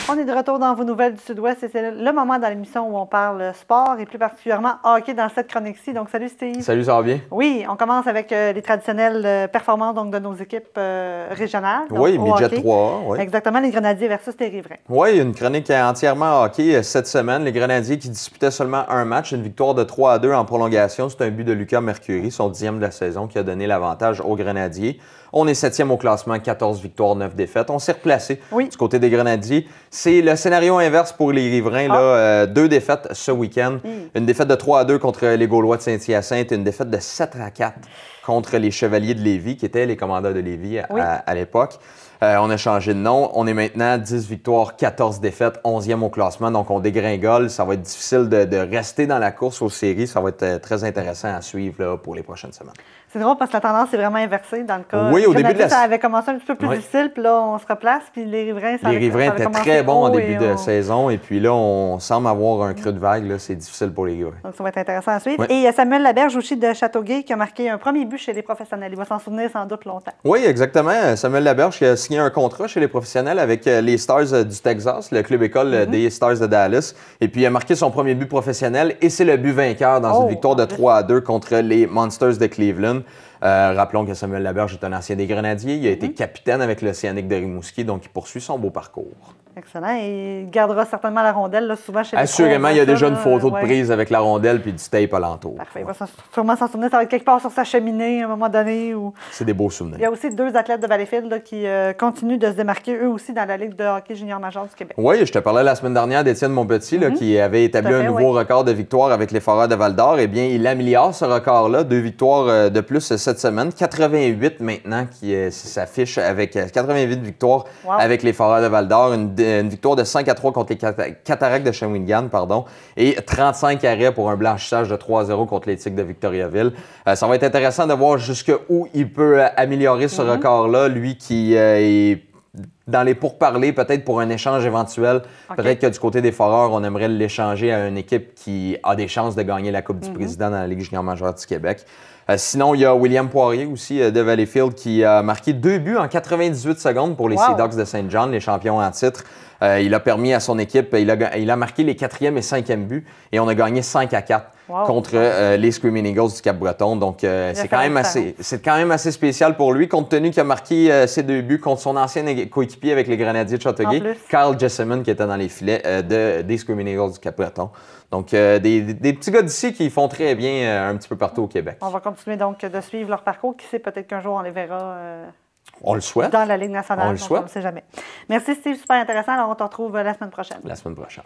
On est de retour dans vos nouvelles du Sud-Ouest et c'est le moment dans l'émission où on parle sport et plus particulièrement hockey dans cette chronique-ci. Donc, salut Steve. Salut, ça va bien? Oui, on commence avec les traditionnelles performances donc, de nos équipes régionales. Donc, oui, Midget 3A. Oui. Exactement, les Grenadiers versus les Riverains. Oui, une chronique entièrement hockey cette semaine. Les Grenadiers qui disputaient seulement un match, une victoire de 3-2 en prolongation. C'est un but de Lucas Mercury, son 10e de la saison, qui a donné l'avantage aux Grenadiers. On est 7e au classement, 14 victoires, 9 défaites. On s'est replacé du côté des Grenadiers. C'est le scénario inverse pour les Riverains. Là, 2 défaites ce week-end. Une défaite de 3-2 contre les Gaulois de Saint-Hyacinthe et une défaite de 7-4 contre les Chevaliers de Lévis, qui étaient les commandeurs de Lévis à l'époque. On a changé de nom. On est maintenant 10 victoires, 14 défaites, 11e au classement. Donc, on dégringole. Ça va être difficile de rester dans la course aux séries. Ça va être très intéressant à suivre là, pour les prochaines semaines. C'est drôle parce que la tendance est vraiment inversée dans le cas. Oui, au début de la ça avait commencé un petit peu plus difficile, puis là, on se replace, puis les Riverains, ça Les Riverains étaient très bons en début de saison, et puis là, on semble avoir un creux de vague. Là, c'est difficile pour les Riverains. Donc, ça va être intéressant à suivre. Et il y a Samuel Laberge aussi de Châteauguay qui a marqué un premier but chez les professionnels. Il va s'en souvenir sans doute longtemps. Oui, exactement. Samuel Laberge qui a signé un contrat chez les professionnels avec les Stars du Texas, le club école des Stars de Dallas. Et puis, il a marqué son premier but professionnel, et c'est le but vainqueur dans une victoire de 3-2 contre les Monsters de Cleveland. Rappelons que Samuel Laberge est un ancien des Grenadiers. Il a été capitaine avec l'Océanique de Rimouski, donc il poursuit son beau parcours. Excellent. Et il gardera certainement la rondelle, là, souvent chez les Assurément, il y a déjà une photo de prise avec la rondelle puis du tape alentour. Parfait. Il va sûrement s'en souvenir. Ça va être quelque part sur sa cheminée à un moment donné. C'est des beaux souvenirs. Il y a aussi 2 athlètes de Valleyfield là, qui continuent de se démarquer, eux aussi, dans la Ligue de hockey junior major du Québec. Oui, je te parlais la semaine dernière d'Étienne Monpetit, qui avait établi un nouveau record de victoire avec les Foreurs de Val-d'Or. Eh bien, il améliore ce record-là. 2 victoires de plus cette semaine. 88 maintenant qui s'affiche avec 88 victoires avec les Foreurs de Val-d'Or. Une victoire de 5-3 contre les Cataractes de Shawinigan, et 35 arrêts pour un blanchissage de 3-0 contre les Tigres de Victoriaville. Ça va être intéressant de voir jusqu'où il peut améliorer ce record-là, lui qui est dans les pourparlers, peut-être pour un échange éventuel. Peut-être que du côté des Foreurs, on aimerait l'échanger à une équipe qui a des chances de gagner la Coupe du Président dans la Ligue junior majeure du Québec. Sinon, il y a William Poirier aussi de Valleyfield qui a marqué 2 buts en 98 secondes pour les Sea Dogs de Saint John, les champions en titre. Il a permis à son équipe, il a marqué les 4e et 5e buts et on a gagné 5-4 contre les Screaming Eagles du Cap-Breton. Donc, c'est quand même assez spécial pour lui, compte tenu qu'il a marqué ses 2 buts contre son ancien coéquipier avec les Grenadiers de Châteauguay, Kyle Jessamine, qui était dans les filets des Screaming Eagles du Cap-Breton. Donc, des petits gars d'ici qui font très bien un petit peu partout au Québec. On va continuer donc de suivre leur parcours. Qui sait, peut-être qu'un jour, on les verra... On le souhaite. Dans la Ligue nationale. On le souhaite. On ne sait jamais. Merci Steve, super intéressant. Alors, on te retrouve la semaine prochaine. La semaine prochaine.